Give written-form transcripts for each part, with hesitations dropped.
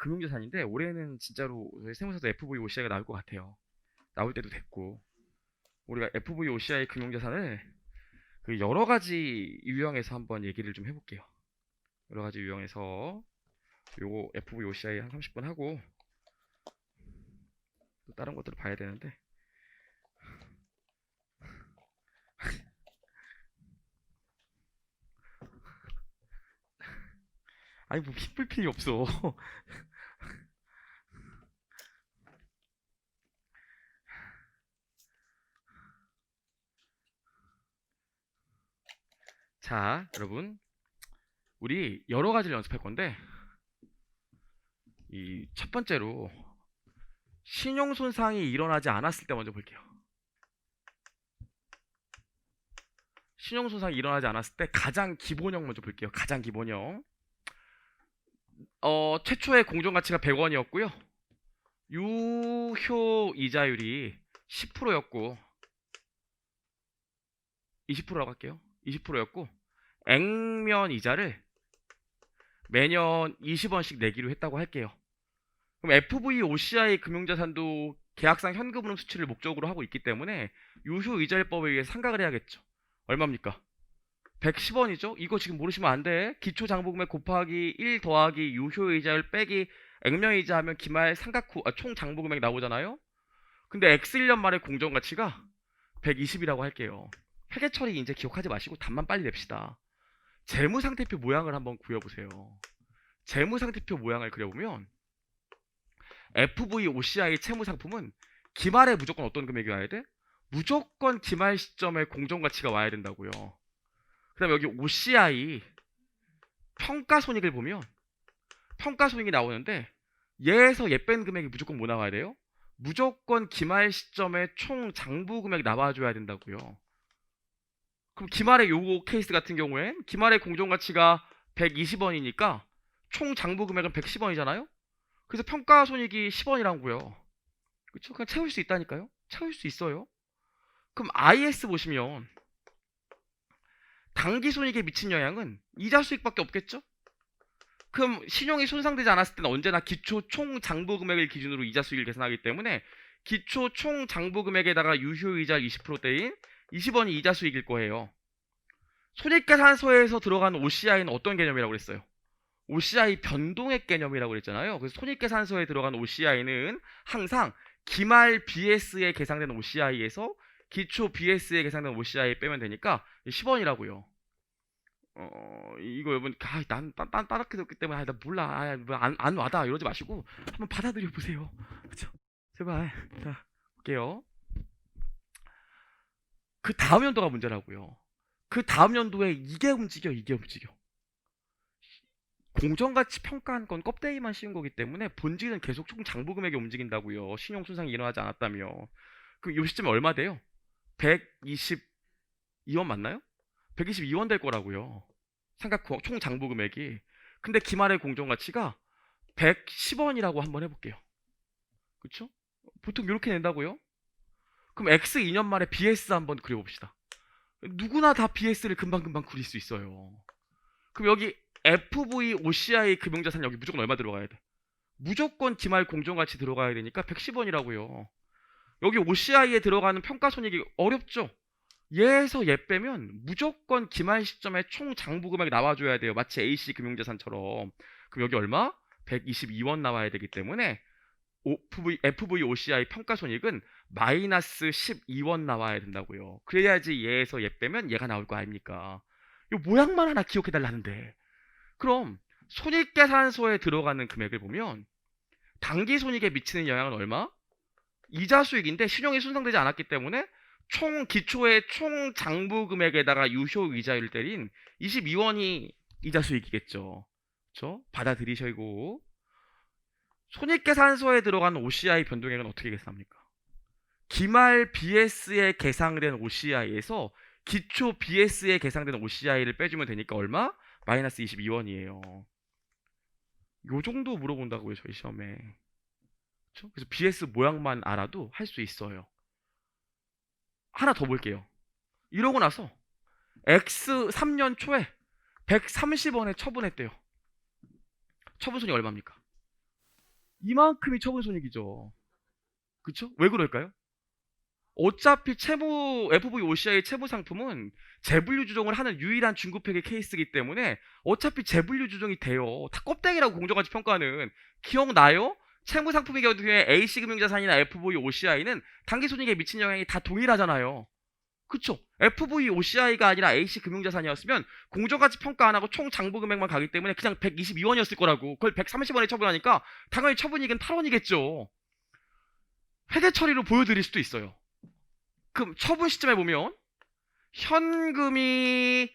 금융자산인데 올해는 진짜로 저희 세무사도 FVOCI가 나올 것 같아요. 나올 때도 됐고 우리가 FVOCI 금융자산을 그 여러 가지 유형에서 한번 얘기를 좀 해볼게요. 여러 가지 유형에서 요거 FVOCI 한 30분 하고 또 다른 것들을 봐야 되는데 아니 뭐 힘풀 필요 없어. 자, 여러분 우리 여러 가지를 연습할 건데 이 첫 번째로 신용 손상이 일어나지 않았을 때 먼저 볼게요. 신용 손상이 일어나지 않았을 때 가장 기본형 먼저 볼게요. 가장 기본형. 최초의 공정가치가 100원이었고요. 유효 이자율이 10%였고 20%라고 할게요. 20%였고 액면 이자를 매년 20원씩 내기로 했다고 할게요. 그럼 FVOCI 금융자산도 계약상 현금흐름 수치를 목적으로 하고 있기 때문에 유효 이자율법에 의해 상각을 해야겠죠. 얼마입니까? 110원이죠? 이거 지금 모르시면 안 돼. 기초장부금액 곱하기 1 더하기 유효이자율 빼기 액면이자 하면 기말 상각 후 총 장부금액 나오잖아요? 근데 X 1년 말의 공정가치가 120이라고 할게요. 회계 처리 이제 기억하지 마시고 답만 빨리 냅시다. 재무상태표 모양을 한번 그려보세요. 재무상태표 모양을 그려보면 FVOCI 채무상품은 기말에 무조건 어떤 금액이 와야 돼? 무조건 기말 시점에 공정가치가 와야 된다고요. 그 다음에 여기 OCI 평가손익을 보면 평가손익이 나오는데 얘에서 얘 뺀 금액이 무조건 뭐 나와야 돼요? 무조건 기말 시점에 총 장부금액 나와줘야 된다고요. 그럼 기말의 요거 케이스 같은 경우엔 기말의 공정가치가 120원이니까 총 장부금액은 110원이잖아요? 그래서 평가손익이 10원이라고요. 그쵸? 그냥 채울 수 있다니까요? 채울 수 있어요. 그럼 IS 보시면 당기손익에 미친 영향은 이자 수익밖에 없겠죠? 그럼 신용이 손상되지 않았을 때는 언제나 기초 총 장부금액을 기준으로 이자 수익을 계산하기 때문에 기초 총 장부금액에다가 유효이자 20%대인 20원이 이자 수익일 거예요. 손익계산서에서 들어가는 OCI는 어떤 개념이라고 그랬어요? OCI 변동액 개념이라고 그랬잖아요. 그래서 손익계산서에 들어가는 OCI는 항상 기말 BS에 계산되는 OCI에서 기초 BS에 계산된 OCI 빼면 되니까 10원이라고요. 이거 여러분, 난 빠르게 듣기 때문에, 나 몰라. 안 와다. 이러지 마시고, 한번 받아들여 보세요. 그쵸? 제발. 자, 볼게요. 그 다음 연도가 문제라고요. 그 다음 연도에 이게 움직여. 공정가치 평가한 건 껍데기만 씌운 거기 때문에 본질은 계속 총 장부금액이 움직인다고요. 신용손상이 일어나지 않았다며. 그럼 이 시점에 얼마 돼요? 122원 맞나요? 122원 될 거라고요. 삼각 총 장부 금액이. 근데 기말의 공정가치가 110원이라고 한번 해볼게요. 그쵸? 보통 이렇게 낸다고요? 그럼 X 2년 만에 BS 한번 그려봅시다. 누구나 다 BS를 금방금방 그릴 수 있어요. 그럼 여기 FVOCI 금융자산 여기 무조건 얼마 들어가야 돼? 무조건 기말 공정가치 들어가야 되니까 110원이라고요. 여기 OCI에 들어가는 평가손익이 어렵죠? 얘에서 얘 빼면 무조건 기말 시점에 총 장부금액 나와줘야 돼요. 마치 AC 금융자산처럼. 그럼 여기 얼마? 122원 나와야 되기 때문에 FVOCI 평가손익은 마이너스 12원 나와야 된다고요. 그래야지 얘에서 얘 빼면 얘가 나올 거 아닙니까? 이 모양만 하나 기억해달라는데. 그럼 손익계산서에 들어가는 금액을 보면 당기손익에 미치는 영향은 얼마? 이자 수익인데 신용이 손상되지 않았기 때문에 총 기초의 총 장부 금액에다가 유효 이자율을 때린 22원이 이자 수익이겠죠. 그렇죠? 받아들이시고 손익계산서에 들어가는 OCI 변동액은 어떻게 계산합니까? 기말 BS에 계상된 OCI에서 기초 BS에 계상된 OCI를 빼주면 되니까 얼마? 마이너스 22원이에요. 요 정도 물어본다고요, 저희 시험에. 그렇죠? 그래서 BS 모양만 알아도 할 수 있어요. 하나 더 볼게요. 이러고 나서 X 3년 초에 130원에 처분했대요. 처분손이 얼마입니까? 이만큼이 처분 손익이죠. 그쵸? 왜 그럴까요? 어차피 채무 FVOCI 채무 상품은 재분류 주정을 하는 유일한 중급회계 케이스이기 때문에 어차피 재분류 주정이 돼요. 다 껍데기라고 공정가치 평가는. 기억나요? 채무 상품의 경우에 A씨 금융자산이나 FVOCI는 당기손익에 미친 영향이 다 동일하잖아요. 그쵸? FVOCI가 아니라 A씨 금융자산이었으면 공정가치 평가 안 하고 총 장부 금액만 가기 때문에 그냥 122원이었을 거라고. 그걸 130원에 처분하니까 당연히 처분이익은 8원이겠죠. 회계 처리로 보여드릴 수도 있어요. 그럼 처분 시점에 보면 현금이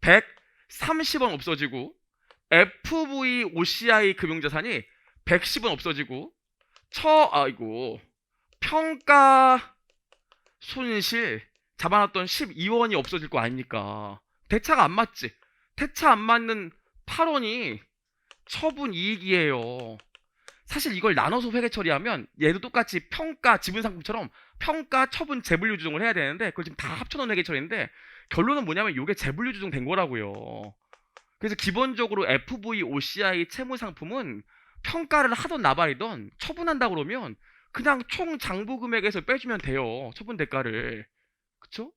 130원 없어지고 FVOCI 금융자산이 110원 없어지고 평가 손실 잡아놨던 12원이 없어질 거 아닙니까? 대차가 안 맞지? 대차 안 맞는 8원이 처분 이익이에요. 사실 이걸 나눠서 회계 처리하면 얘도 똑같이 평가 지분상품처럼 평가 처분 재분류 주정을 해야 되는데 그걸 지금 다 합쳐놓은 회계 처리인데 결론은 뭐냐면 이게 재분류 주정 된 거라고요. 그래서 기본적으로 FVOCI 채무 상품은 평가를 하던 나발이던 처분한다 그러면 그냥 총 장부 금액에서 빼주면 돼요. 처분 대가를. 그쵸?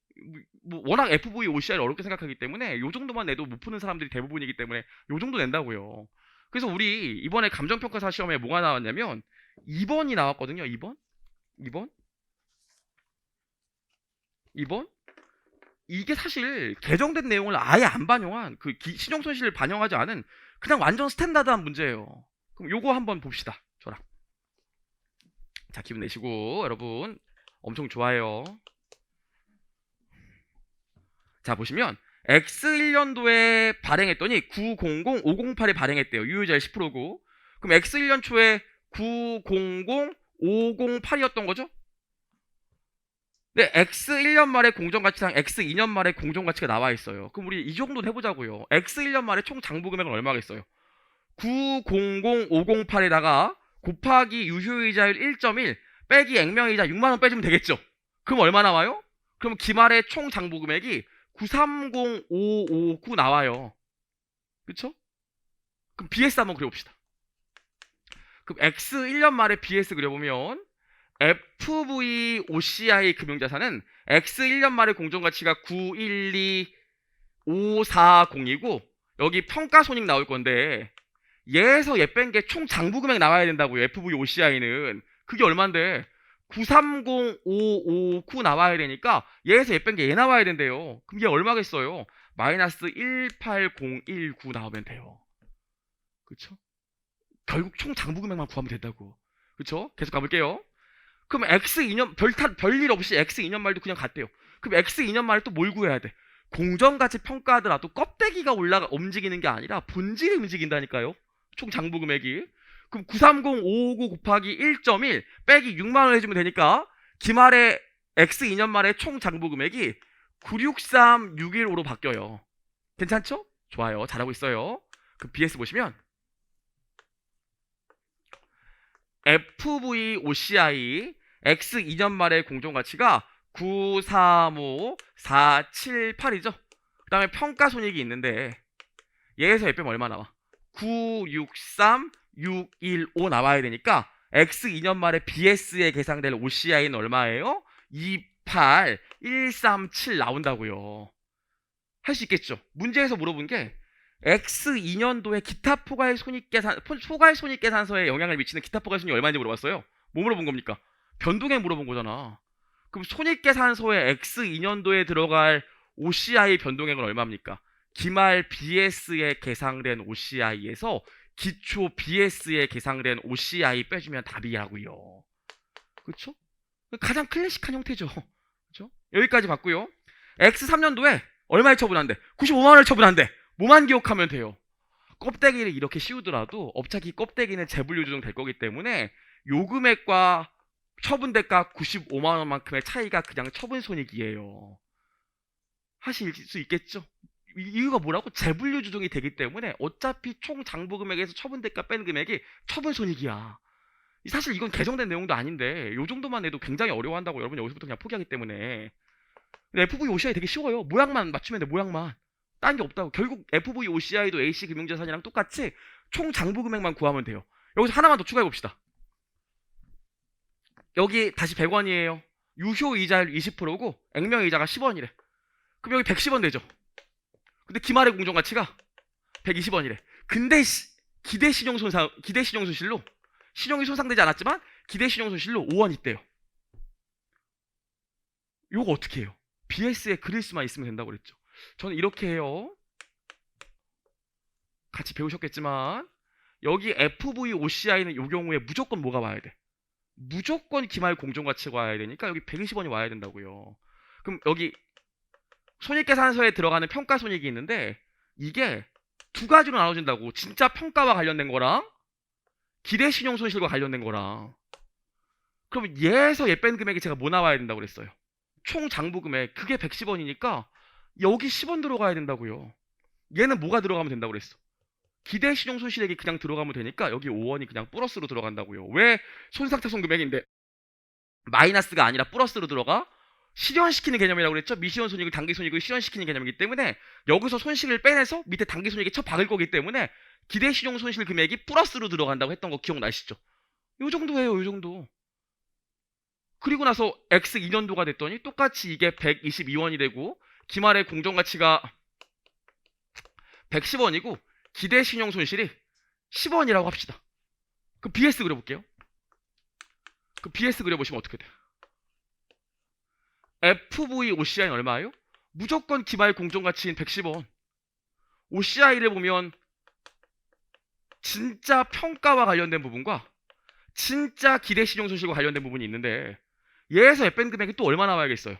뭐 워낙 FVOCI를 어렵게 생각하기 때문에 요 정도만 내도 못 푸는 사람들이 대부분이기 때문에 요 정도 낸다고요. 그래서 우리 이번에 감정평가사 시험에 뭐가 나왔냐면 2번이 나왔거든요. 2번? 2번? 2번? 이게 사실 개정된 내용을 아예 안 반영한 그 신용손실을 반영하지 않은 그냥 완전 스탠다드한 문제예요. 그럼 요거 한번 봅시다. 저랑. 자, 기분 내시고 여러분 엄청 좋아요. 자, 보시면 X1년도에 발행했더니 900508에 발행했대요. 유효자의 10%고. 그럼 X1년 초에 900508이었던 거죠? 네, X1년 말에 공정가치랑 X2년 말에 공정가치가 나와 있어요. 그럼 우리 이 정도는 해보자고요. X1년 말에 총 장부 금액은 얼마겠어요? 900508에다가 곱하기 유효이자율 1.1 빼기 액면이자 6만원 빼주면 되겠죠? 그럼 얼마 나와요? 그럼 기말의 총 장부 금액이 930559 나와요. 그쵸? 그럼 BS 한번 그려봅시다. 그럼 X1년 말에 BS 그려보면 FVOCI 금융자산은 X1년 말의 공정가치가 912540이고 여기 평가손익 나올 건데 얘에서 얘 뺀 게 총 장부 금액 나와야 된다고요. FVOCI는. 그게 얼만데 930559 나와야 되니까 얘에서 얘 뺀 게 얘 나와야 된대요. 그럼 얘 얼마겠어요? 마이너스 18019 나오면 돼요. 그쵸? 결국 총 장부 금액만 구하면 된다고. 그쵸? 계속 가볼게요. 그럼 X2년 별일 없이 X2년 말도 그냥 갔대요. 그럼 X2년 말에 또 뭘 구해야 돼? 공정가치 평가하더라도 껍데기가 움직이는 게 아니라 본질이 움직인다니까요. 총 장부 금액이. 그럼 930559 곱하기 1.1 빼기 6만원 해주면 되니까 기말에 X2년 말에 총 장부 금액이 963615로 바뀌어요. 괜찮죠? 좋아요. 잘하고 있어요. 그 BS 보시면 FVOCI X2년 말의 공정가치가 935478이죠. 그 다음에 평가손익이 있는데 얘에서 빼면 얼마 나와? 963615 나와야 되니까 X2년 말에 BS에 계상될 OCI는 얼마예요? 28137 나온다고요. 할 수 있겠죠? 문제에서 물어본 게 X2년도에 기타 포괄손익계산서에 영향을 미치는 기타 포괄손익이 얼마인지 물어봤어요. 뭐 물어본 겁니까? 변동액 물어본 거잖아. 그럼 손익계산서에 X2년도에 들어갈 OCI 변동액은 얼마입니까? 기말 BS에 계상된 OCI에서 기초 BS에 계상된 OCI 빼주면 답이라고요. 그렇죠? 가장 클래식한 형태죠. 그렇죠? 여기까지 봤고요. X3년도에 얼마에 처분한대? 95만원을 처분한대. 뭐만 기억하면 돼요. 껍데기를 이렇게 씌우더라도 어차피 껍데기는 재분류 조정 될 거기 때문에 요 금액과 처분 대가 95만원만큼의 차이가 그냥 처분 손익이에요. 하실 수 있겠죠? 이유가 뭐라고? 재분류 조정이 되기 때문에 어차피 총 장부 금액에서 처분 대가 뺀 금액이 처분 손익이야. 사실 이건 개정된 내용도 아닌데 요 정도만 해도 굉장히 어려워한다고 여러분 여기서부터 그냥 포기하기 때문에. FVOCI 되게 쉬워요. 모양만 맞추면 돼. 모양만. 딴 게 없다고. 결국 FVOCI도 A씨 금융자산이랑 똑같이 총 장부 금액만 구하면 돼요. 여기서 하나만 더 추가해 봅시다. 여기 다시 100원이에요. 유효 이자율 20%고 액면 이자가 10원이래. 그럼 여기 110원 되죠. 근데 기말의 공정 가치가 120원이래. 근데 기대 신용 손실로 신용이 손상되지 않았지만 기대 신용 손실로 5원 있대요. 요거 어떻게 해요? BS에 그릴 수만 있으면 된다고 그랬죠. 저는 이렇게 해요. 같이 배우셨겠지만 여기 FVOCI는 이 경우에 무조건 뭐가 와야 돼? 무조건 기말 공정가치가 와야 되니까 여기 120원이 와야 된다고요. 그럼 여기 손익계산서에 들어가는 평가손익이 있는데 이게 두 가지로 나눠진다고. 진짜 평가와 관련된 거랑 기대신용손실과 관련된 거랑. 그럼 얘에서 얘 뺀 금액이 제가 뭐 나와야 된다고 그랬어요? 총 장부금액. 그게 110원이니까 여기 10원 들어가야 된다고요. 얘는 뭐가 들어가면 된다고 그랬어? 기대신용손실액이 그냥 들어가면 되니까 여기 5원이 그냥 플러스로 들어간다고요. 왜? 손상차손 금액인데 마이너스가 아니라 플러스로 들어가? 실현시키는 개념이라고 그랬죠? 미실현 손익을 당기 손익을 실현시키는 개념이기 때문에 여기서 손실을 빼내서 밑에 당기 손익에 쳐 박을 거기 때문에 기대 실용 손실 금액이 플러스로 들어간다고 했던 거 기억나시죠? 요 정도예요, 요 정도. 그리고 나서 X 2년도가 됐더니 똑같이 이게 122원이 되고 기말의 공정가치가 110원이고 기대 신용 손실이 10원이라고 합시다. 그 BS 그려볼게요. 그 BS 그려보시면 어떻게 돼요? FVOCI는 얼마예요? 무조건 기말 공정가치인 110원. OCI를 보면 진짜 평가와 관련된 부분과 진짜 기대 신용 손실과 관련된 부분이 있는데 얘에서 앱밴 금액이 또 얼마 나와야겠어요?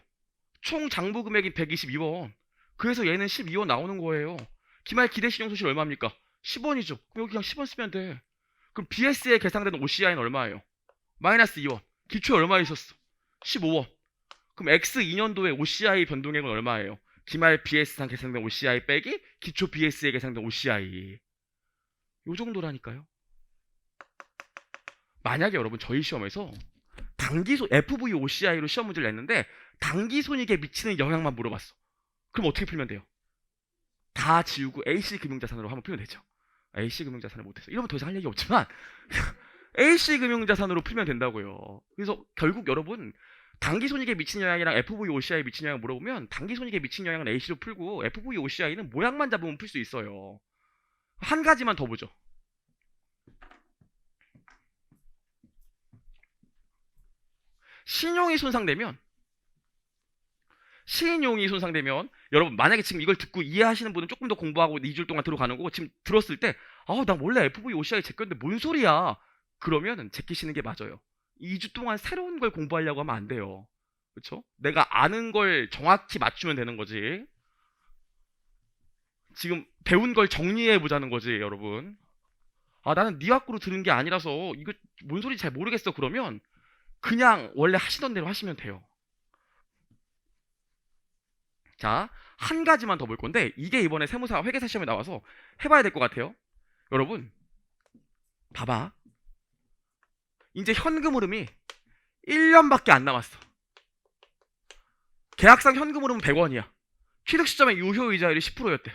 총 장부 금액이 122원. 그래서 얘는 12원 나오는 거예요. 기말 기대 신용 손실 얼마입니까? 10원이죠. 그럼 여기 그냥 10원 쓰면 돼. 그럼 BS에 계산되는 OCI는 얼마예요? 마이너스 2원. 기초에 얼마 있었어? 15원. 그럼 X 2년도에 OCI 변동액은 얼마예요? 기말 BS상 계산된 OCI 빼기 기초 BS에 계산된 OCI. 요 정도라니까요. 만약에 여러분 저희 시험에서 FVOCI로 시험 문제를 냈는데 당기손익에 미치는 영향만 물어봤어. 그럼 어떻게 풀면 돼요? 다 지우고 AC 금융자산으로 한번 풀면 되죠. AC 금융자산을 못해서 이러면 더 이상 할 얘기 없지만 AC 금융자산으로 풀면 된다고요. 그래서 결국 여러분 당기손익에 미치는 영향이랑 FVOCI에 미치는 영향을 물어보면 당기손익에 미치는 영향은 AC로 풀고 FVOCI는 모양만 잡으면 풀 수 있어요. 한 가지만 더 보죠. 신용이 손상되면 여러분 만약에 지금 이걸 듣고 이해하시는 분은 조금 더 공부하고 2주일 동안 들어가는 거고 지금 들었을 때 나 원래 FVOCI 제꼈는데 뭔 소리야 그러면 제끼시는 게 맞아요. 2주 동안 새로운 걸 공부하려고 하면 안 돼요. 그렇죠? 내가 아는 걸 정확히 맞추면 되는 거지. 지금 배운 걸 정리해 보자는 거지 여러분. 나는 네 학구로 들은 게 아니라서 이거 뭔 소리인지 잘 모르겠어 그러면 그냥 원래 하시던 대로 하시면 돼요. 자, 한 가지만 더 볼 건데 이게 이번에 세무사 회계사 시험에 나와서 해봐야 될 것 같아요. 여러분 봐봐. 이제 현금 흐름이 1년밖에 안 남았어. 계약상 현금 흐름은 100원이야. 취득 시점에 유효 이자율이 10%였대.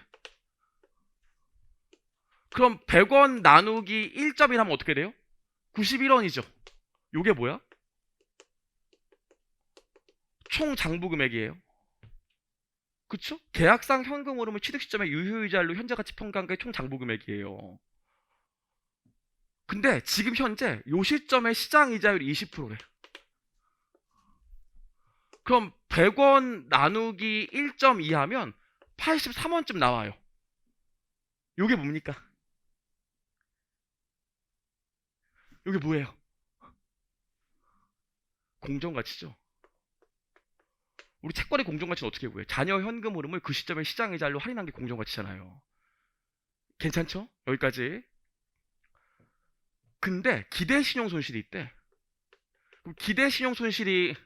그럼 100원 나누기 1.1하면 어떻게 돼요? 91원이죠. 요게 뭐야? 총 장부 금액이에요. 그쵸? 계약상 현금 흐름을 취득 시점에 유효이자율로 현재 가치 평가한 게 총 장부 금액이에요. 근데 지금 현재 요 시점에 시장 이자율이 20%래. 그럼 100원 나누기 1.2 하면 83원쯤 나와요. 요게 뭡니까? 요게 뭐예요? 공정가치죠. 우리 채권의 공정가치는 어떻게 구해요? 자녀 현금 흐름을 그 시점에 시장 이자율로 할인한 게 공정가치잖아요. 괜찮죠? 여기까지. 근데 기대 신용 손실이 있대. 그럼 기대 신용 손실이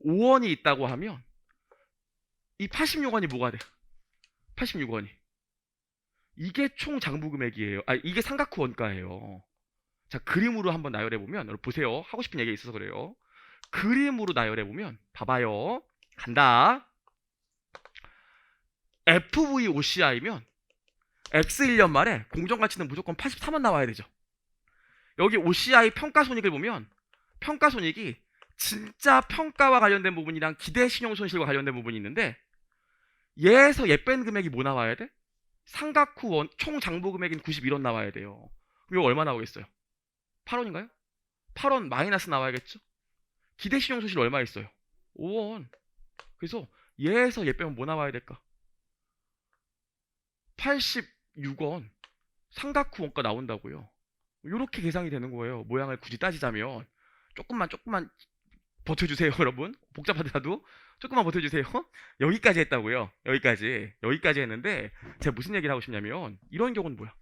5원이 있다고 하면 이 86원이 뭐가 돼? 86원이. 이게 총 장부 금액이에요. 이게 상각후 원가예요. 자, 그림으로 한번 나열해 보면 여러분 보세요. 하고 싶은 얘기가 있어서 그래요. 그림으로 나열해 보면 봐봐요. 간다. FVOCI면 X1년 말에 공정가치는 무조건 83원 나와야 되죠. 여기 OCI 평가손익을 보면 평가손익이 진짜 평가와 관련된 부분이랑 기대 신용손실과 관련된 부분이 있는데 얘에서 얘 뺀 금액이 뭐 나와야 돼? 상각 후 총 장부 금액인 91원 나와야 돼요. 그럼 이거 얼마 나오겠어요? 8원인가요? 8원 마이너스 나와야겠죠? 기대 신용손실 얼마 있어요? 5원. 그래서 얘에서 얘 빼면 뭐 나와야 될까? 86원 상각 후 원가 나온다고요. 이렇게 계산이 되는 거예요. 모양을 굳이 따지자면 조금만 버텨주세요 여러분. 복잡하더라도 조금만 버텨주세요. 여기까지 했다고요. 여기까지 했는데 제가 무슨 얘기를 하고 싶냐면 이런 경우는 뭐야?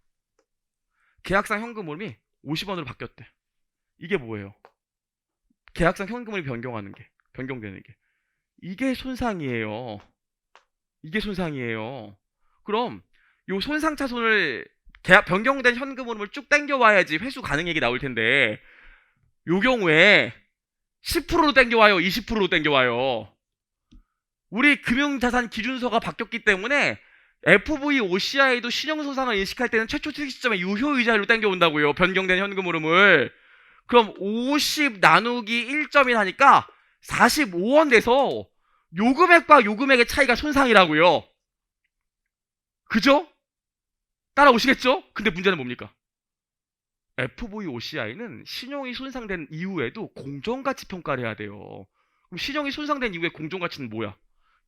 계약상 현금흐름이 50원으로 바뀌었대. 이게 뭐예요? 계약상 현금을 변경되는 게 이게 손상이에요. 그럼 요 손상차손을 계약 변경된 현금흐름을 쭉 당겨와야지 회수 가능액이 나올 텐데 요 경우에 10%로 당겨와요, 20%로 당겨와요. 우리 금융자산 기준서가 바뀌었기 때문에 FVOCI도 신용손상을 인식할 때는 최초 투기 시점에 유효이자율로 당겨온다고요. 변경된 현금흐름을. 그럼 50 나누기 1.1 하니까 45원 돼서 요 금액과 요 금액의 차이가 손상이라고요. 그죠? 따라오시겠죠? 근데 문제는 뭡니까? FVOCI는 신용이 손상된 이후에도 공정가치 평가를 해야 돼요. 그럼 신용이 손상된 이후에 공정가치는 뭐야?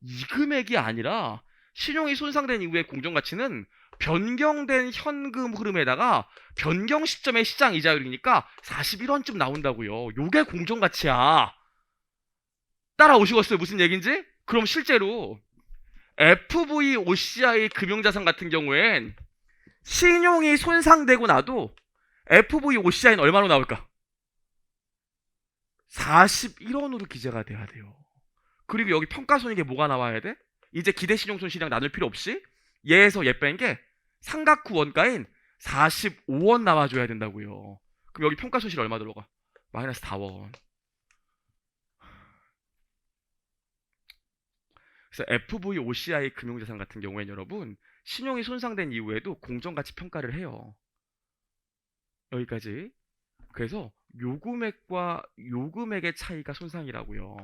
이 금액이 아니라 신용이 손상된 이후에 공정가치는 변경된 현금 흐름에다가 변경 시점의 시장 이자율이니까 41원쯤 나온다고요. 요게 공정가치야. 따라오시겠어요? 무슨 얘기인지? 그럼 실제로 FVOCI 금융자산 같은 경우엔 신용이 손상되고 나도 FVOCI는 얼마로 나올까? 41원으로 기재가 돼야 돼요. 그리고 여기 평가손익에 뭐가 나와야 돼? 이제 기대신용손실이랑 나눌 필요 없이 얘에서 얘 뺀 게 상각 후 원가인 45원 나와줘야 된다고요. 그럼 여기 평가손실 얼마 들어가? 마이너스 4원. 그래서 FVOCI 금융자산 같은 경우에는 여러분 신용이 손상된 이후에도 공정가치 평가를 해요. 여기까지. 그래서 요 금액과 요 금액의 차이가 손상이라고요.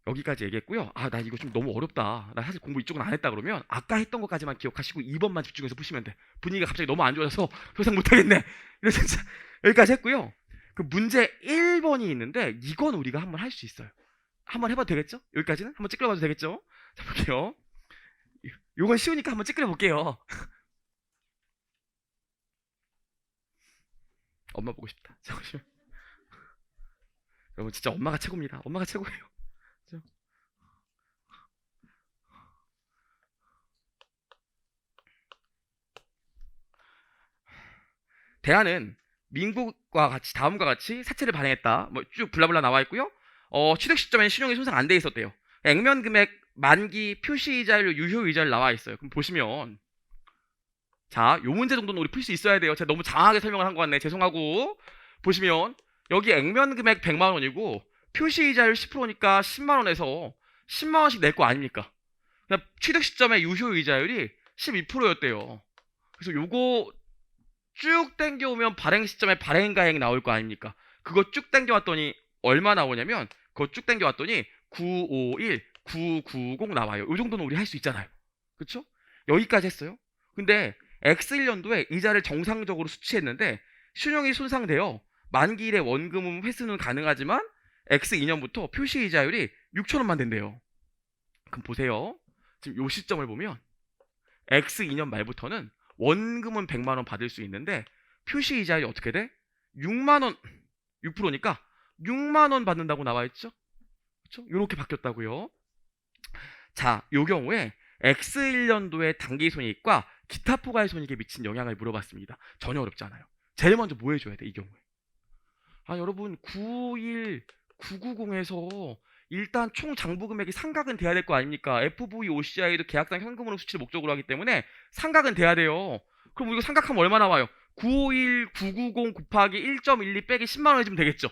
여기까지 얘기했고요. 아, 나 이거 좀 너무 어렵다. 나 사실 공부 이쪽은 안 했다 그러면 아까 했던 것까지만 기억하시고 2번만 집중해서 푸시면 돼. 분위기가 갑자기 너무 안 좋아져서 소상 못하겠네. 이래서 진짜 여기까지 했고요. 그 문제 1번이 있는데 이건 우리가 한번 할 수 있어요. 한번 해봐도 되겠죠? 여기까지는? 한번 찌끄려봐도 되겠죠? 자, 볼게요. 요건 쉬우니까 한번 찌끄려 볼게요. 엄마 보고 싶다. 잠시만. 여러분 진짜 엄마가 최고입니다. 엄마가 최고예요. 그죠? 대안은 민국과 같이 다음과 같이 사채를 발행했다. 뭐 쭉 블라블라 나와 있고요. 취득 시점에 신용이 손상 안 돼 있었대요. 액면 금액, 만기, 표시 이자율, 유효 이자율 나와 있어요. 그럼 보시면 자, 요 문제 정도는 우리 풀 수 있어야 돼요. 제가 너무 장하게 설명을 한 것 같네. 죄송하고. 보시면 여기 액면 금액 100만 원이고 표시 이자율 10%니까 10만 원에서 10만 원씩 낼 거 아닙니까? 그냥 취득 시점에 유효 이자율이 12%였대요. 그래서 요거 쭉 땡겨오면 발행 시점에 발행가액 나올 거 아닙니까? 그거 쭉 땡겨왔더니 얼마 나오냐면 그거 쭉 땡겨왔더니 951, 990 나와요. 요 정도는 우리 할 수 있잖아요. 그쵸? 여기까지 했어요. 근데 X1년도에 이자를 정상적으로 수취했는데 신용이 손상되어 만기일에 원금 회수는 가능하지만 X2년부터 표시 이자율이 6,000원만 된대요. 그럼 보세요. 지금 요 시점을 보면 X2년 말부터는 원금은 100만원 받을 수 있는데 표시 이자율이 어떻게 돼? 6만원, 6%니까 6만원 받는다고 나와있죠? 그쵸? 요렇게 바뀌었다고요. 자, 요 경우에 X1년도의 단기손익과 기타 포괄손익에 미친 영향을 물어봤습니다. 전혀 어렵지 않아요. 제일 먼저 뭐 해줘야 돼, 이 경우에? 아, 여러분 991, 990에서 일단 총 장부 금액이 상각은 돼야 될 거 아닙니까? FVOCI도 계약상 현금으로 수치를 목적으로 하기 때문에 상각은 돼야 돼요. 그럼 이거 상각하면 얼마 나와요? 951, 990 곱하기 1.12 빼기 10만 원 해주면 되겠죠?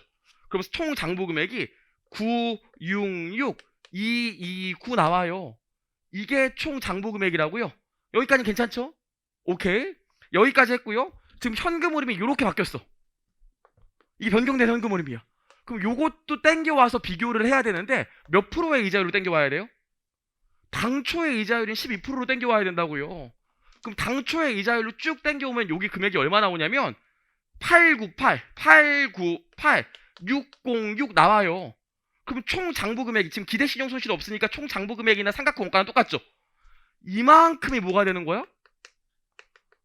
그러면서 총 장부 금액이 966, 229 나와요. 이게 총 장부 금액이라고요? 여기까지 괜찮죠? 오케이. 여기까지 했고요. 지금 현금 흐름이 이렇게 바뀌었어. 이게 변경된 현금 흐름이야. 그럼 요것도 땡겨와서 비교를 해야 되는데 몇 프로의 이자율로 땡겨와야 돼요? 당초의 이자율인 12%로 땡겨와야 된다고요. 그럼 당초의 이자율로 쭉 땡겨오면 여기 금액이 얼마 나오냐면 606 나와요. 그럼 총 장부 금액이 지금 기대 신용 손실 없으니까 총 장부 금액이나 삼각형 원가는 똑같죠. 이만큼이 뭐가 되는 거야?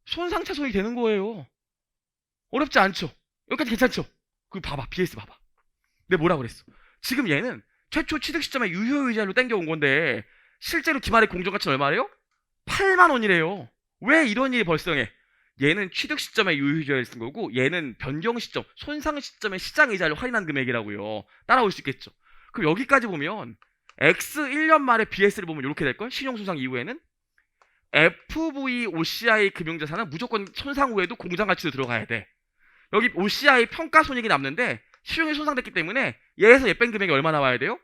손상차손이 되는 거예요. 어렵지 않죠? 여기까지 괜찮죠? 그리고 봐봐, BS 봐봐. 내가 뭐라 그랬어? 지금 얘는 최초 취득 시점에 유효이자로 땡겨온 건데 실제로 기말의 공정가치는 얼마래요? 8만 원이래요. 왜 이런 일이 발생해? 얘는 취득 시점에 유효이자를 쓴 거고 얘는 변경 시점, 손상 시점에 시장 이자를 할인한 금액이라고요. 따라올 수 있겠죠. 그럼 여기까지 보면 X 1년 말에 BS를 보면 이렇게 될걸? 신용손상 이후에는 FVOCI 금융자산은 무조건 손상 후에도 공정가치로 들어가야 돼. 여기 OCI 평가손익이 남는데 시용이 손상됐기 때문에 얘에서 얘 뺀 금액이 얼마 나와야 돼요?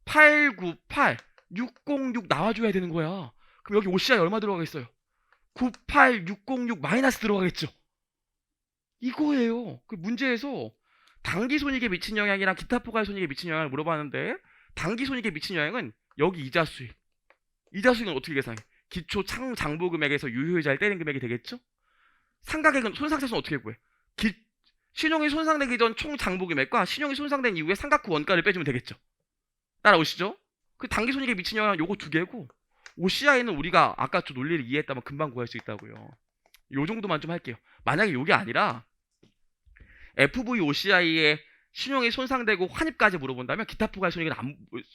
898, 606 나와줘야 되는 거야. 그럼 여기 OCI 얼마 들어가겠어요? 98606 마이너스 들어가겠죠. 이거예요. 그 문제에서 당기손익에 미친 영향이랑 기타 포괄 손익에 미친 영향을 물어봤는데 당기 손익에 미친 영향은 여기 이자 수익. 이자 수익은 어떻게 계산해? 기초 장부 금액에서 유효이자를 떼는 금액이 되겠죠? 상가액은 손상차손 어떻게 구해? 신용이 손상되기 전 총 장부 금액과 신용이 손상된 이후에 상각 후 원가를 빼주면 되겠죠? 따라오시죠? 그 당기 손익에 미친 영향은 요거 두 개고 OCI는 우리가 아까 저 논리를 이해했다면 금방 구할 수 있다고요. 요 정도만 좀 할게요. 만약에 요게 아니라 FVOCI의 신용이 손상되고 환입까지 물어본다면 기타 포괄 손익은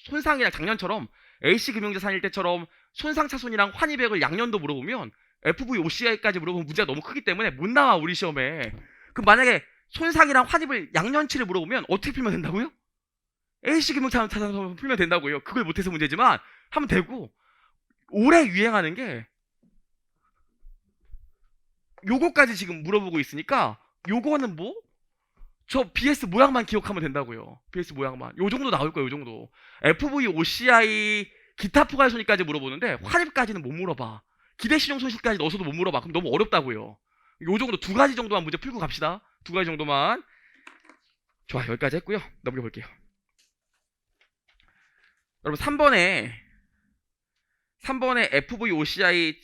손상이랑 작년처럼 A씨금융자산일 때처럼 손상차손이랑 환입액을 양년도 물어보면 FVOCI까지 물어보면 문제가 너무 크기 때문에 못 나와 우리 시험에. 그럼 만약에 손상이랑 환입을 양년치를 물어보면 어떻게 풀면 된다고요? A씨금융자산 풀면 된다고요. 그걸 못해서 문제지만 하면 되고 올해 유행하는 게 요거까지 지금 물어보고 있으니까 요거는 뭐? 저 BS 모양만 기억하면 된다고요. BS 모양만. 요 정도 나올 거예요. 요 정도. FVOCI 기타 포괄 손익까지 물어보는데 환입까지는 못 물어봐. 기대 신용 손실까지 넣어서도 못 물어봐. 그럼 너무 어렵다고요. 요 정도 두 가지 정도만 문제 풀고 갑시다. 두 가지 정도만. 좋아, 여기까지 했고요. 넘겨볼게요. 여러분 3번에 FVOCI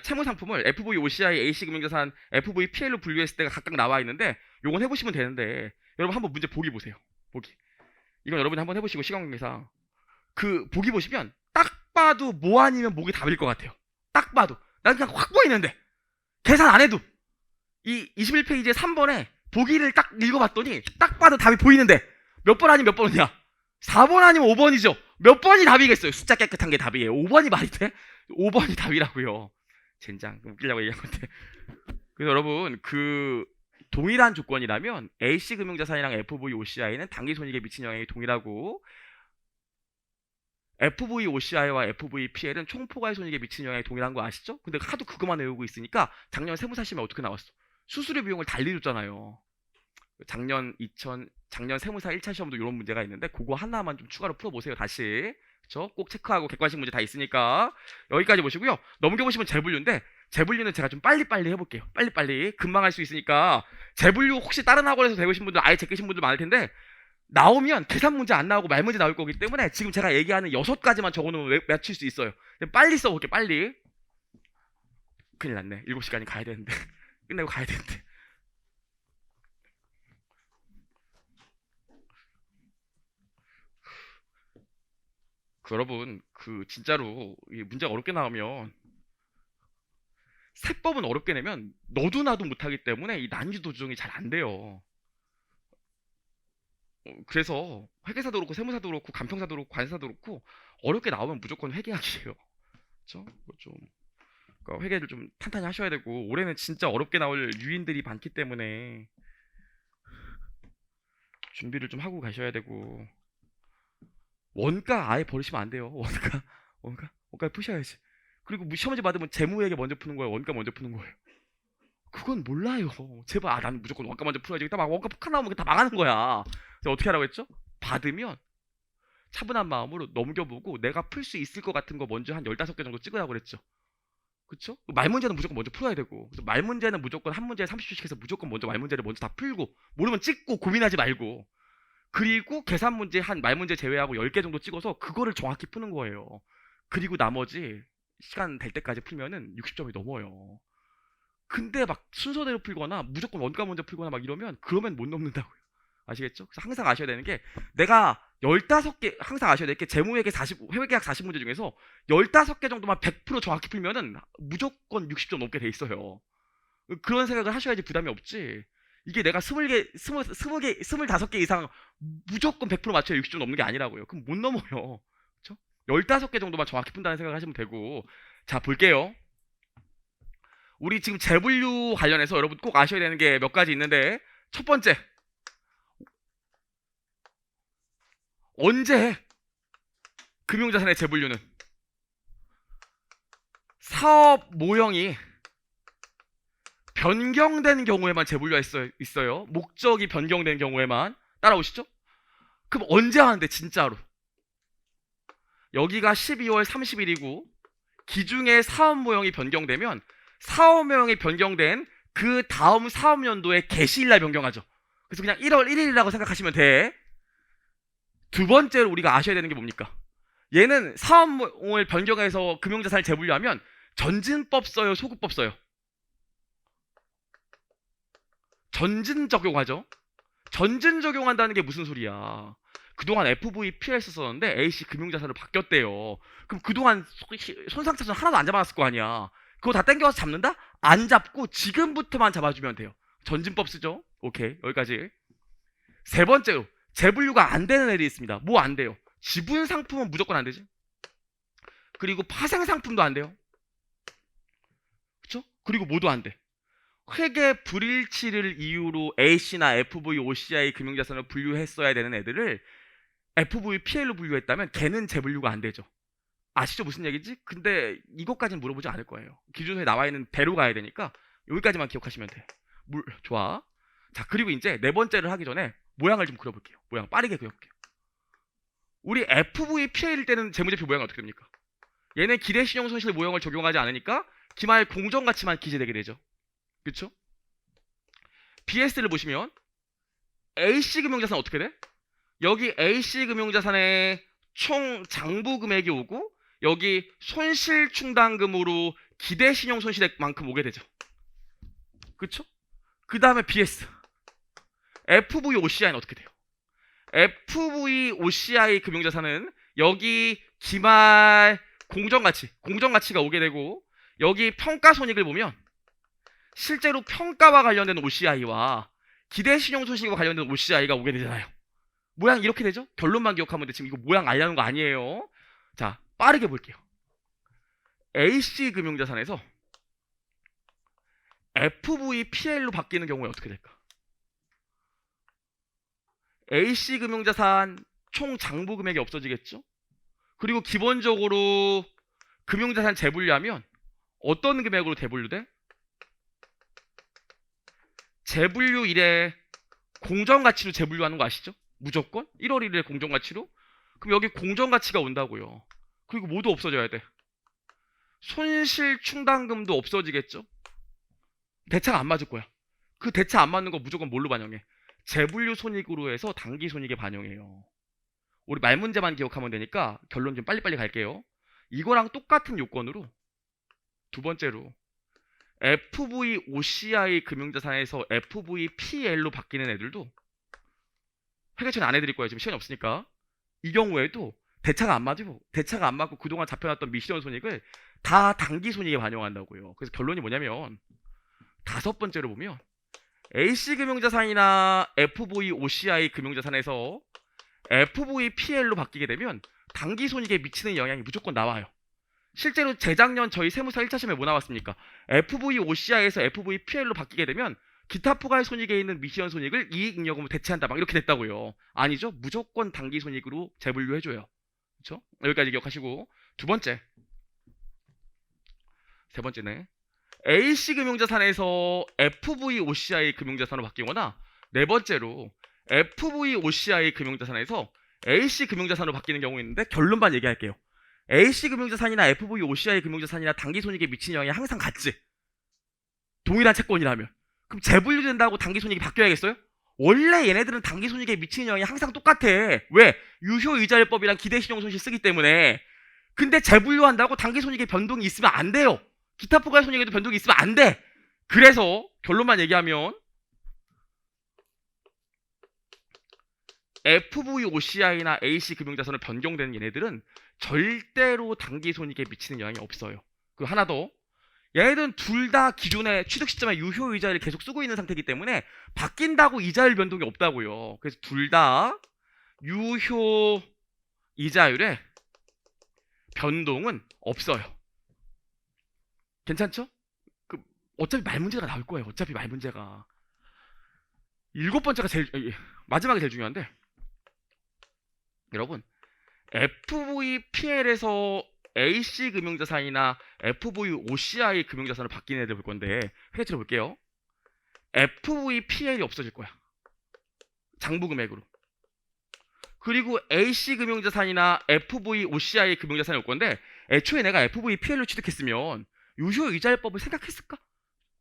채무상품을 FVOCI A씨금융자산 FVPL로 분류했을 때가 각각 나와 있는데 요건 해보시면 되는데 여러분 한번 문제 보기 보세요. 보기. 이건 여러분이 한번 해보시고 시간 관계상 그 보기 보시면 딱 봐도 뭐 아니면 뭐가 답일 것 같아요. 딱 봐도 난 그냥 확 보이는데 계산 안 해도 이 21페이지의 3번에 보기를 딱 읽어봤더니 딱 봐도 답이 보이는데 몇 번 아니면 몇 번이냐? 4번 아니면 5번이죠. 몇 번이 답이겠어요. 숫자 깨끗한 게 답이에요. 5번이 말이 돼? 5번이 답이라고요. 젠장 웃기려고 얘기한 건데. 그래서 여러분 그 동일한 조건이라면 A씨금융자산이랑 FVOCI는 당기손익에 미친 영향이 동일하고 FVOCI와 FVPL은 총포괄 손익에 미친 영향이 동일한 거 아시죠? 근데 하도 그것만 외우고 있으니까 작년 세무사 시험에 어떻게 나왔어? 수수료 비용을 달리 줬잖아요. 작년 세무사 1차 시험도 이런 문제가 있는데 그거 하나만 좀 추가로 풀어보세요. 다시. 그쵸? 꼭 체크하고 객관식 문제 다 있으니까 여기까지 보시고요. 넘겨보시면 재분류인데 재분류는 제가 좀 빨리빨리 해볼게요. 빨리빨리 금방 할 수 있으니까 재분류 혹시 다른 학원에서 배우신 분들 아예 제끼신 분들 많을 텐데 나오면 계산 문제 안 나오고 말 문제 나올 거기 때문에 지금 제가 얘기하는 6가지만 적어놓으면 맞출 수 있어요. 빨리 써볼게요. 빨리. 큰일 났네. 7시간이 가야 되는데 끝내고 가야 되는데. 여러분 진짜로 이 문제가 어렵게 나오면 세법은 어렵게 내면 너도 나도 못하기 때문에 이 난이도 조정이 잘 안 돼요. 그래서 회계사도 그렇고 세무사도 그렇고 간평사도 그렇고 관세사도 그렇고 어렵게 나오면 무조건 회계학이에요. 그렇죠? 그러니까 회계를 좀 탄탄히 하셔야 되고 올해는 진짜 어렵게 나올 유인들이 많기 때문에 준비를 좀 하고 가셔야 되고 원가 아예 버리시면 안 돼요. 원가 푸셔야지. 그리고 시험지 받으면 재무회계 먼저 푸는 거예요. 원가 먼저 푸는 거예요. 그건 몰라요. 제발 나는 무조건 원가 먼저 풀어야지. 딱 원가 폭탄 나오면 다 망하는 거야. 그래서 어떻게 하라고 했죠? 받으면 차분한 마음으로 넘겨보고 내가 풀 수 있을 것 같은 거 먼저 한 15개 정도 찍으라고 그랬죠. 그쵸? 말 문제는 무조건 먼저 풀어야 되고, 그래서 말 문제는 무조건 한 문제에 30초씩 해서 무조건 먼저 말 문제를 먼저 다 풀고, 모르면 찍고 고민하지 말고, 그리고 계산 문제 한 말 문제 제외하고 10개 정도 찍어서 그거를 정확히 푸는 거예요. 그리고 나머지 시간 될 때까지 풀면은 60점이 넘어요. 근데 막 순서대로 풀거나 무조건 원가 먼저 풀거나 막 이러면 그러면 못 넘는다고요. 아시겠죠? 그래서 항상 아셔야 되는 게 내가 15개 항상 아셔야 될 게 재무회계 40 회계학 40문제 중에서 15개 정도만 100% 정확히 풀면은 무조건 60점 넘게 돼 있어요. 그런 생각을 하셔야지 부담이 없지. 이게 내가 20개, 20개, 25개 이상 무조건 100% 맞춰야 60점 넘는 게 아니라고요. 그럼 못 넘어요. 그렇죠? 15개 정도만 정확히 푼다는 생각을 하시면 되고. 자, 볼게요. 우리 지금 재분류 관련해서 여러분 꼭 아셔야 되는 게 몇 가지 있는데, 첫 번째, 언제 해? 금융자산의 재분류는 사업 모형이 변경된 경우에만 재분류가 있어요. 목적이 변경된 경우에만. 따라오시죠? 그럼 언제 하는데 진짜로? 여기가 12월 30일이고 기중에 사업 모형이 변경되면 사업 모형이 변경된 그 다음 사업연도의 개시일날 변경하죠. 그래서 그냥 1월 1일이라고 생각하시면 돼. 두 번째로 우리가 아셔야 되는 게 뭡니까? 얘는 사업모형을 변경해서 금융자산을 재분류하면 전진법 써요, 소급법 써요? 전진 적용하죠. 전진 적용한다는 게 무슨 소리야? 그동안 FVPS 썼는데 A씨 금융자산으로 바뀌었대요. 그럼 그동안 손상차손 하나도 안 잡아놨을 거 아니야. 그거 다 땡겨와서 잡는다? 안 잡고 지금부터만 잡아주면 돼요. 전진법 쓰죠. 오케이, 여기까지. 세 번째로 재분류가 안 되는 애들이 있습니다. 뭐 안 돼요? 지분 상품은 무조건 안 되지. 그리고 파생 상품도 안 돼요. 그쵸? 그리고 뭐도 안 돼. 회계 불일치를 이유로 A씨나 FV, OCI 금융자산을 분류했어야 되는 애들을 FVPL로 분류했다면 걔는 재분류가 안 되죠. 아시죠? 무슨 얘기지? 근데 이것까지는 물어보지 않을 거예요. 기준서에 나와 있는 대로 가야 되니까 여기까지만 기억하시면 돼. 좋아. 자, 그리고 이제 네 번째를 하기 전에 모양을 좀 그려볼게요. 모양 빠르게 그려볼게요. 우리 FVPL일 때는 재무제표 모양이 어떻게 됩니까? 얘는 기대신용손실 모형을 적용하지 않으니까 기말 공정가치만 기재되게 되죠. 그쵸? BS를 보시면 A씨 금융자산 어떻게 돼? 여기 A씨 금융자산에 총 장부 금액이 오고 여기 손실충당금으로 기대신용손실액만큼 오게 되죠. 그쵸? 그 다음에 BS FVOCI는 어떻게 돼요? FVOCI 금융자산은 여기 기말 공정가치가 오게 되고 여기 평가손익을 보면 실제로 평가와 관련된 OCI와 기대신용손실과 관련된 OCI가 오게 되잖아요. 모양 이렇게 되죠? 결론만 기억하면 돼. 지금 이거 모양 알려는 거 아니에요. 자, 빠르게 볼게요. A씨 금융자산에서 FVPL로 바뀌는 경우에 어떻게 될까? A씨 금융자산 총 장부 금액이 없어지겠죠? 그리고 기본적으로 금융자산 재분류하면 어떤 금액으로 재분류돼? 재분류일에 공정가치로 재분류하는 거 아시죠? 무조건 1월 1일에 공정가치로. 그럼 여기 공정가치가 온다고요. 그리고 모두 없어져야 돼. 손실충당금도 없어지겠죠? 대차가 안 맞을 거야. 그 대차 안 맞는 거 무조건 뭘로 반영해? 재분류 손익으로 해서 당기 손익에 반영해요. 우리 말 문제만 기억하면 되니까 결론 좀 빨리빨리 갈게요. 이거랑 똑같은 요건으로 두 번째로 FVOCI 금융자산에서 FVPL로 바뀌는 애들도 회계처는 안 해드릴 거예요. 지금 시간이 없으니까. 이 경우에도 대차가 안 맞고 그동안 잡혀놨던 미시전 손익을 다 당기 손익에 반영한다고요. 그래서 결론이 뭐냐면 다섯 번째로 보면 A씨 금융자산이나 FVOCI 금융자산에서 FVPL로 바뀌게 되면 당기 손익에 미치는 영향이 무조건 나와요. 실제로 재작년 저희 세무사 1차 시험에 뭐 나왔습니까? FVOCI에서 FVPL로 바뀌게 되면 기타 포괄 손익에 있는 미시전 손익을 이익잉여금으로 대체한다 막 이렇게 됐다고요. 아니죠. 무조건 당기 손익으로 재분류해줘요. 그렇죠? 여기까지 기억하시고 세 번째네. A씨 금융자산에서 FVOCI 금융자산으로 바뀌거나 네 번째로 FVOCI 금융자산에서 A씨 금융자산으로 바뀌는 경우 있는데 결론만 얘기할게요. A씨 금융자산이나 FV, OCI 금융자산이나 당기손익에 미치는 영향이 항상 같지. 동일한 채권이라면. 그럼 재분류된다고 당기손익이 바뀌어야겠어요? 원래 얘네들은 당기손익에 미치는 영향이 항상 똑같아. 왜? 유효이자율법이랑 기대신용손실 쓰기 때문에. 근데 재분류한다고 당기손익에 변동이 있으면 안 돼요. 기타 포괄손익에도 변동이 있으면 안 돼. 그래서 결론만 얘기하면 FV, OCI나 AC 금융자산을 변경되는 얘네들은 절대로 당기손익에 미치는 영향이 없어요. 그리고 하나 더, 얘네들은 둘 다 기존의 취득 시점에 유효이자율을 계속 쓰고 있는 상태이기 때문에 바뀐다고 이자율 변동이 없다고요. 그래서 둘 다 유효이자율에 변동은 없어요. 괜찮죠? 어차피 말 문제가 나올 거예요. 어차피 말 문제가. 일곱 번째가 마지막이 제일 중요한데, 여러분, FVPL에서 AC 금융자산이나 FV OCI 금융자산을 바뀌는 애들 볼 건데, 회계처를 볼게요. FVPL이 없어질 거야. 장부금액으로. 그리고 AC 금융자산이나 FV OCI 금융자산이 올 건데, 애초에 내가 FVPL로 취득했으면 유효이자율법을 생각했을까?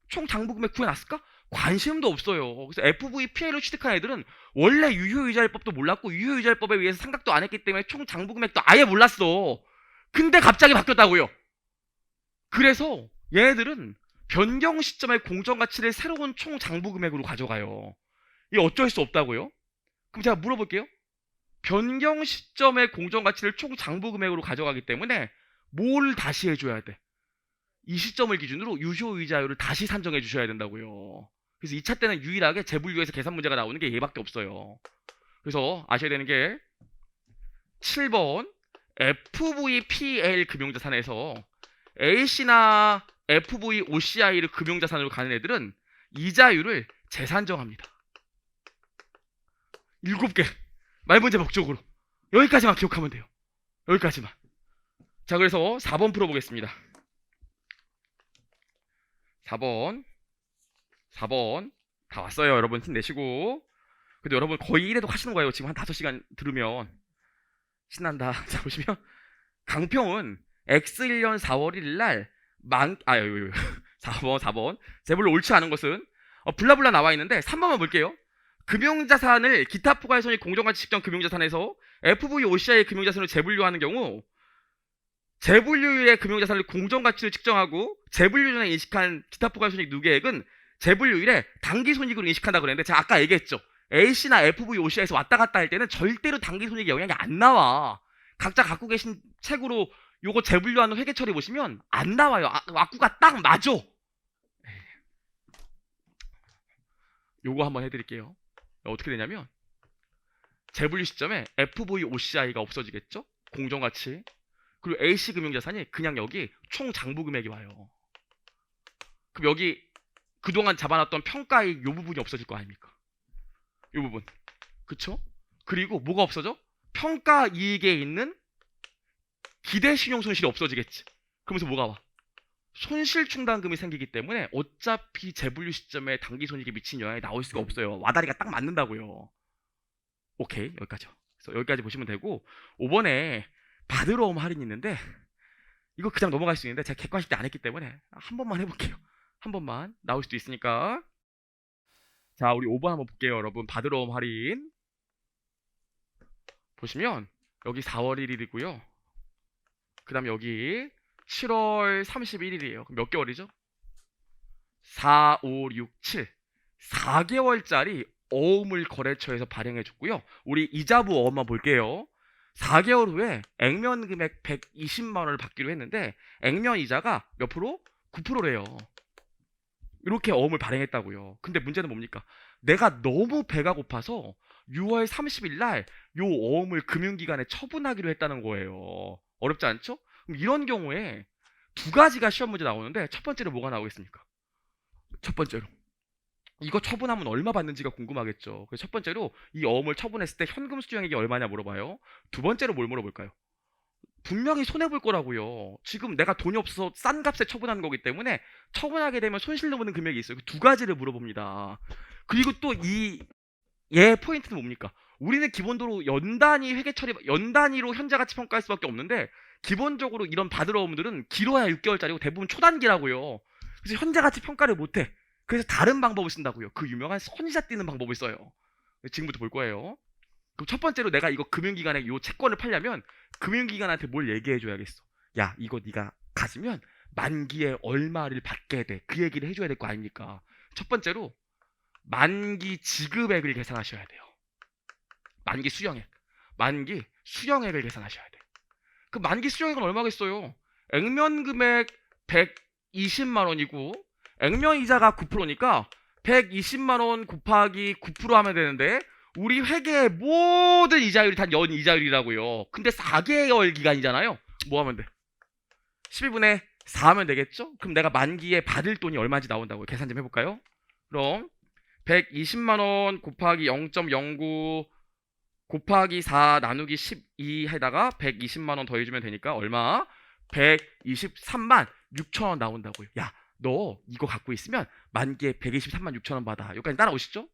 총 장부금액 구해놨을까? 관심도 없어요. 그래서 FVPL로 취득한 애들은 원래 유효이자율법도 몰랐고 유효이자율법에 의해서 생각도 안 했기 때문에 총 장부금액도 아예 몰랐어. 근데 갑자기 바뀌었다고요. 그래서 얘네들은 변경 시점의 공정가치를 새로운 총 장부금액으로 가져가요. 이게 어쩔 수 없다고요. 그럼 제가 물어볼게요. 변경 시점의 공정가치를 총 장부금액으로 가져가기 때문에 뭘 다시 해줘야 돼? 이 시점을 기준으로 유효이자율을 다시 산정해 주셔야 된다고요. 그래서 2차 때는 유일하게 재분류에서 계산 문제가 나오는 게 얘밖에 없어요. 그래서 아셔야 되는 게 7번 FVPL 금융자산에서 A씨나 FV OCI를 금융자산으로 가는 애들은 이자율을 재산정합니다. 7개 말문제 목적으로 여기까지만 기억하면 돼요. 여기까지만. 자, 그래서 4번 풀어보겠습니다. 4번 다 왔어요. 여러분 힘내시고. 근데 여러분 거의 1회독 하시는 거예요. 지금 한 5시간 들으면 신난다. 자, 보시면 강평은 X1년 4월 1일 날 4번 재벌로 옳지 않은 것은 블라블라 나와 있는데 3번만 볼게요. 금융자산을 기타 포괄손익 공정가치 측정 금융자산에서 FV OCI 금융자산으로 재분류하는 경우 재분류율의 금융자산을 공정가치를 측정하고 재분류 전에 인식한 기타 포괄손익 누계액은 재분류율에 당기손익으로 인식한다고 그랬는데 제가 아까 얘기했죠. A씨나 FV, OCI에서 왔다 갔다 할 때는 절대로 당기손익에 영향이 안 나와. 각자 갖고 계신 책으로 요거 재분류하는 회계처리 보시면 안 나와요. 악구가 딱 맞아. 요거 한번 해드릴게요. 어떻게 되냐면 재분류 시점에 FV, OCI가 없어지겠죠? 공정가치. 그리고 AC 금융자산이 그냥 여기 총 장부금액이 와요. 그럼 여기 그동안 잡아놨던 평가이익 요 부분이 없어질 거 아닙니까? 요 부분. 그쵸? 그리고 뭐가 없어져? 평가이익에 있는 기대신용손실이 없어지겠지. 그러면서 뭐가 와? 손실충당금이 생기기 때문에 어차피 재분류 시점에 당기손익에 미치는 영향이 나올 수가 없어요. 와다리가 딱 맞는다고요. 오케이, 여기까지요. 그래서 여기까지 보시면 되고 5번에 받으러 옴 할인이 있는데 이거 그냥 넘어갈 수 있는데 제가 객관식 때 안 했기 때문에 한 번만 해볼게요. 한 번만 나올 수도 있으니까. 자, 우리 5번 한번 볼게요. 여러분, 받으러 옴 할인 보시면 여기 4월 1일이고요. 그 다음에 여기 7월 31일이에요. 그럼 몇 개월이죠? 4, 5, 6, 7 4개월짜리 어음을 거래처에서 발행해 줬고요. 우리 이자부 어음만 볼게요. 4개월 후에 액면 금액 120만 원을 받기로 했는데 액면 이자가 몇 프로? 9%래요. 이렇게 어음을 발행했다고요. 근데 문제는 뭡니까? 내가 너무 배가 고파서 6월 30일 날 요 어음을 금융기관에 처분하기로 했다는 거예요. 어렵지 않죠? 그럼 이런 경우에 두 가지가 시험 문제 나오는데 첫 번째로 뭐가 나오겠습니까? 첫 번째로 이거 처분하면 얼마 받는지가 궁금하겠죠. 그래서 첫 번째로 이 어음을 처분했을 때 현금 수령액이 얼마냐 물어봐요. 두 번째로 뭘 물어볼까요? 분명히 손해볼 거라고요. 지금 내가 돈이 없어서 싼 값에 처분하는 거기 때문에 처분하게 되면 손실 넘는 금액이 있어요. 두 가지를 물어봅니다. 그리고 또 얘 포인트는 뭡니까? 우리는 기본적으로 연 단위 회계 처리, 연 단위로 현재 가치 평가할 수밖에 없는데 기본적으로 이런 받으러 온 분들은 길어야 6개월짜리고 대부분 초단기라고요. 그래서 현재가치 평가를 못해. 그래서 다른 방법을 쓴다고요. 그 유명한 선이자 띄는 방법을 써요. 지금부터 볼 거예요. 그럼 첫 번째로 내가 이거 금융기관에 요 채권을 팔려면 금융기관한테 뭘 얘기해줘야겠어. 야, 이거 네가 가지면 만기에 얼마를 받게 돼. 그 얘기를 해줘야 될 거 아닙니까? 첫 번째로 만기 지급액을 계산하셔야 돼요. 만기 수령액. 만기 수령액을 계산하셔야 돼. 그 만기 수령액은 얼마겠어요? 액면금액 120만 원이고 액면 이자가 9%니까 120만 원 곱하기 9% 하면 되는데 우리 회계의 모든 이자율이 다 연 이자율이라고요. 근데 4개월 기간이잖아요. 뭐 하면 돼? 12분의 4 하면 되겠죠? 그럼 내가 만기에 받을 돈이 얼마인지 나온다고요. 계산 좀 해볼까요? 그럼 120만 원 곱하기 0.09 곱하기 4 나누기 12 해다가 120만 원 더해주면 되니까 얼마? 123만 6천 원 나온다고요. 야, 너 이거 갖고 있으면 만기에 123만 6천 원 받아. 여기까지 따라오시죠?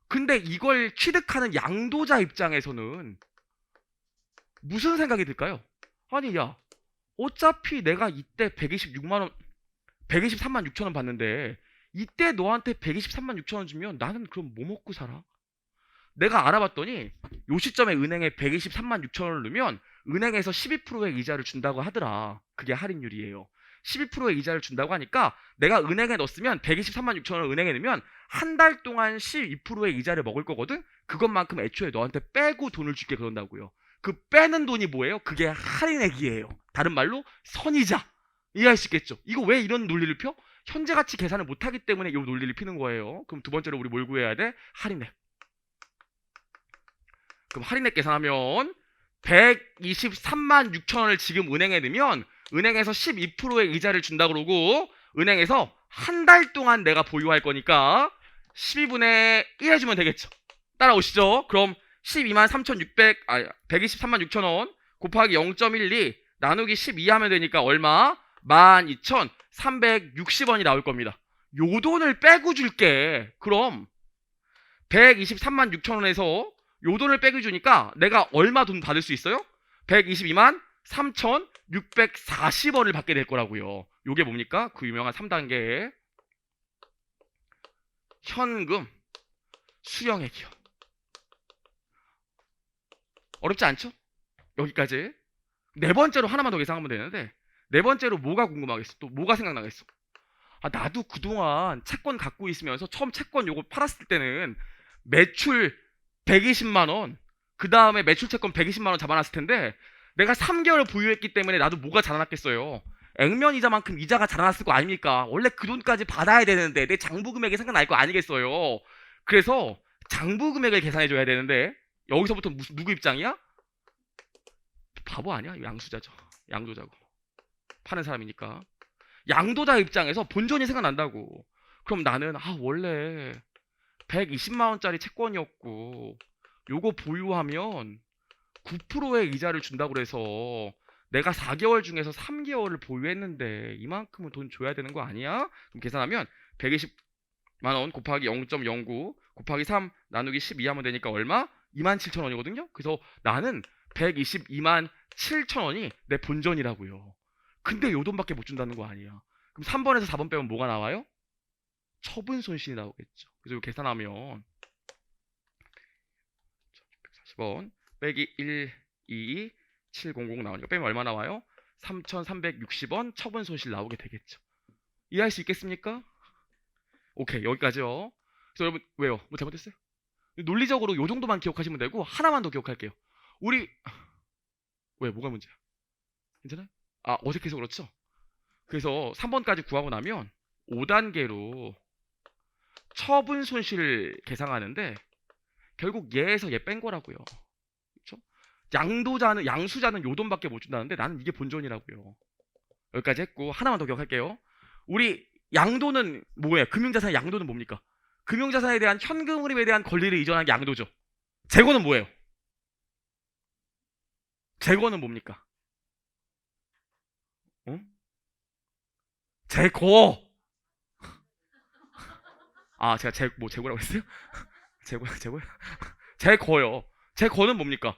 근데 이걸 취득하는 양도자 입장에서는 무슨 생각이 들까요? 아니, 야, 어차피 내가 이때 126만 원, 123만 6천 원 받는데 이때 너한테 123만 6천 원 주면 나는 그럼 뭐 먹고 살아? 내가 알아봤더니 요 시점에 은행에 123만 6천 원을 넣으면 은행에서 12%의 이자를 준다고 하더라. 그게 할인율이에요. 12%의 이자를 준다고 하니까 내가 은행에 넣었으면 123만 6천 원을 은행에 넣으면 한 달 동안 12%의 이자를 먹을 거거든? 그것만큼 애초에 너한테 빼고 돈을 줄게 그런다고요. 그 빼는 돈이 뭐예요? 그게 할인액이에요. 다른 말로 선이자. 이해할 수 있겠죠? 이거 왜 이런 논리를 펴? 현재 가치 계산을 못하기 때문에 이 논리를 피는 거예요. 그럼 두 번째로 우리 뭘 구해야 돼? 할인액. 그럼 할인액 계산하면 123만 6천 원을 지금 은행에 넣으면 은행에서 12%의 이자를 준다 그러고 은행에서 한 달 동안 내가 보유할 거니까 12분의 1 해주면 되겠죠. 따라오시죠. 그럼 123만 6천 원 곱하기 0.12 나누기 12 하면 되니까 얼마? 12,360원이 나올 겁니다. 요 돈을 빼고 줄게. 그럼 123만 6천 원에서 요 돈을 빼고 주니까 내가 얼마 돈 받을 수 있어요? 122만 3,640원을 받게 될 거라고요. 요게 뭡니까? 그 유명한 3단계 현금 수령액이요. 어렵지 않죠? 여기까지. 네 번째로 하나만 더 계산하면 되는데 네 번째로 뭐가 궁금하겠어? 또 뭐가 생각나겠어? 아, 나도 그동안 채권 갖고 있으면서 처음 채권 요거 팔았을 때는 매출 120만 원, 그 다음에 매출 채권 120만 원 잡아놨을 텐데 내가 3개월 보유했기 때문에 나도 뭐가 자라났겠어요? 액면 이자만큼 이자가 자라났을 거 아닙니까? 원래 그 돈까지 받아야 되는데 내 장부 금액이 생각날 거 아니겠어요? 그래서 장부 금액을 계산해 줘야 되는데 여기서부터 누구 입장이야? 바보 아니야? 양수자죠. 양도자고. 파는 사람이니까. 양도자 입장에서 본전이 생각난다고. 그럼 나는 원래 120만 원짜리 채권이었고 요거 보유하면 9%의 이자를 준다고 그래서 내가 4개월 중에서 3개월을 보유했는데 이만큼은 돈 줘야 되는 거 아니야? 그럼 계산하면 120만 원 곱하기 0.09 곱하기 3 나누기 12 하면 되니까 얼마? 27,000원이거든요. 그래서 나는 122만 7천 원이 내 본전이라고요. 근데 요 돈밖에 못 준다는 거 아니야. 그럼 3번에서 4번 빼면 뭐가 나와요? 처분 손실이 나오겠죠. 그래서 이거 계산하면 640원 빼기 1, 2, 700 나오니까 빼면 얼마 나와요? 3,360원 처분 손실 나오게 되겠죠. 이해할 수 있겠습니까? 오케이, 여기까지요. 그래서 여러분 왜요? 뭐 잘못했어요? 논리적으로 요 정도만 기억하시면 되고 하나만 더 기억할게요. 우리 왜 뭐가 문제야? 괜찮아요? 어색해서 그렇죠? 그래서 3번까지 구하고 나면 5단계로 처분 손실을 계산하는데 결국 얘에서 얘 뺀 거라고요. 그렇죠? 양수자는 요 돈밖에 못 준다는데 나는 이게 본전이라고요. 여기까지 했고 하나만 더 기억할게요. 우리 양도는 뭐예요? 금융자산의 양도는 뭡니까? 금융자산에 대한 현금 흐름에 대한 권리를 이전한 게 양도죠. 재고는 뭐예요? 재고는 뭡니까? 재고! 제가 재고라고 했어요? 재고요. 재고는 뭡니까?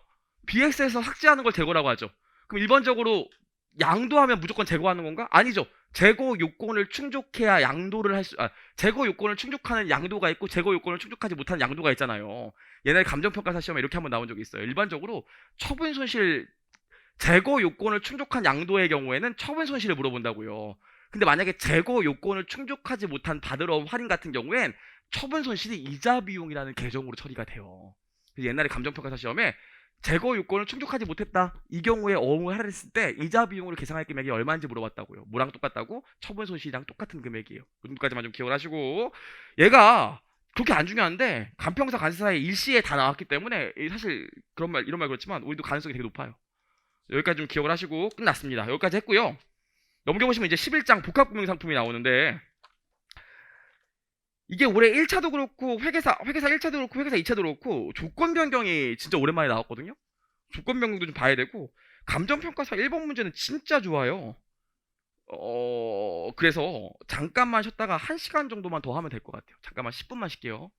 BX에서 삭제하는 걸 재고라고 하죠. 그럼 그럼 일반적으로 양도하면 무조건 제거하는 건가? 아니죠. 제거 요건을 충족해야 양도를 제거 요건을 충족하는 양도가 있고 제거 요건을 충족하지 못하는 양도가 있잖아요. 옛날에 감정평가사 시험에 이렇게 한번 나온 적이 있어요. 일반적으로 처분 손실 제거 요건을 충족한 양도의 경우에는 처분 손실을 물어본다고요. 근데 만약에 제거 요건을 충족하지 못한 받으러 온 할인 같은 경우엔 처분 손실이 이자 비용이라는 계정으로 처리가 돼요. 그래서 옛날에 감정평가사 시험에 제거 요건을 충족하지 못했다. 이 경우에 어음을 할인했을 때 이자 비용으로 계상할 금액이 얼마인지 물어봤다고요. 뭐랑 똑같다고? 처분 손실이랑 똑같은 금액이에요. 이 정도까지만 좀 기억을 하시고 얘가 그렇게 안 중요한데 간평사 간사사의 일시에 다 나왔기 때문에 사실 이런 말 그렇지만 우리도 가능성이 되게 높아요. 여기까지 좀 기억을 하시고 끝났습니다. 여기까지 했고요. 넘겨보시면 이제 11장 복합금융상품이 나오는데 이게 올해 1차도 그렇고 회계사 1차도 그렇고 회계사 2차도 그렇고 조건 변경이 진짜 오랜만에 나왔거든요. 조건 변경도 좀 봐야 되고 감정평가사 1번 문제는 진짜 좋아요. 그래서 잠깐만 쉬었다가 1시간 정도만 더 하면 될 것 같아요. 잠깐만 10분만 쉴게요.